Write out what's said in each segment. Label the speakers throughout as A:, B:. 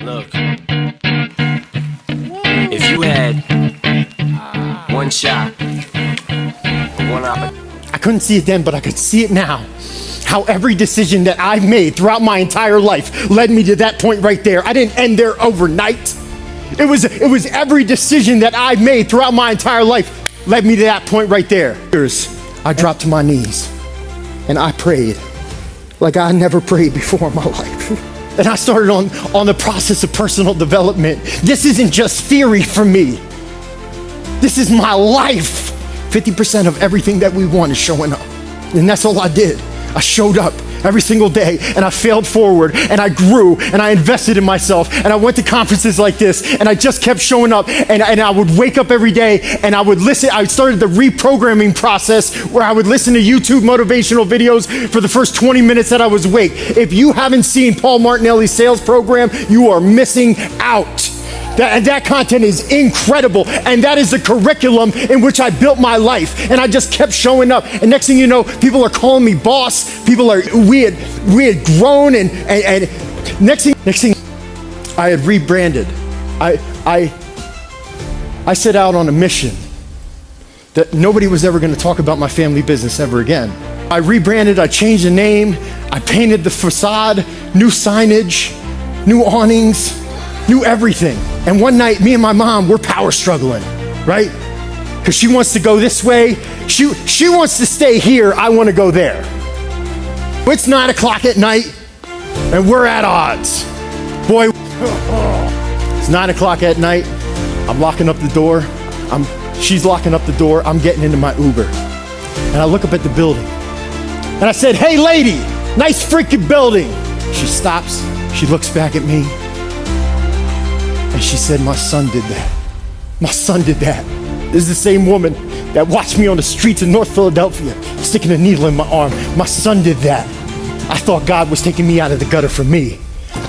A: Look, if you had one shot, one opportunity.
B: I couldn't see it then, but I could see it now. How every decision that I've made throughout my entire life led me to that point right there. I didn't end there overnight. It was every decision that I've made throughout my entire life led me to that point right there. I dropped to my knees and I prayed like I never prayed before in my life. And I started on the process of personal development. This isn't just theory for me. This is my life. 50% of everything that we want is showing up. And that's all I did. I showed up every single day and I failed forward and I grew and I invested in myself and I went to conferences like this and I just kept showing up and I would wake up every day and I would listen. I started the reprogramming process where I would listen to YouTube motivational videos for the first 20 minutes that I was awake. If you haven't seen Paul Martinelli's sales program, you are missing out. That content is incredible, and that is the curriculum in which I built my life, and I just kept showing up, and next thing you know, people are calling me boss. We had grown, and next thing, I had rebranded. I set out on a mission that nobody was ever gonna talk about my family business ever again. I rebranded, I changed the name, I painted the facade, new signage, new awnings, new everything. And one night, me and my mom, we're power struggling, right? Because she wants to go this way. She wants to stay here. I want to go there. It's 9 o'clock at night, and we're at odds. Boy, it's 9 o'clock at night. I'm locking up the door. She's locking up the door. I'm getting into my Uber. And I look up at the building. And I said, "Hey, lady, nice freaking building." She stops. She looks back at me. And she said, "My son did that. My son did that." This is the same woman that watched me on the streets of North Philadelphia, sticking a needle in my arm. My son did that. I thought God was taking me out of the gutter for me.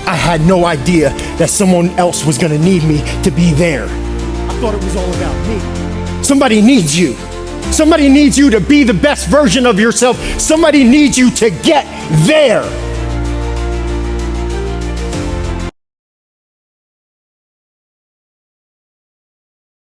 B: I had no idea that someone else was gonna need me to be there. I thought it was all about me. Somebody needs you. Somebody needs you to be the best version of yourself. Somebody needs you to get there.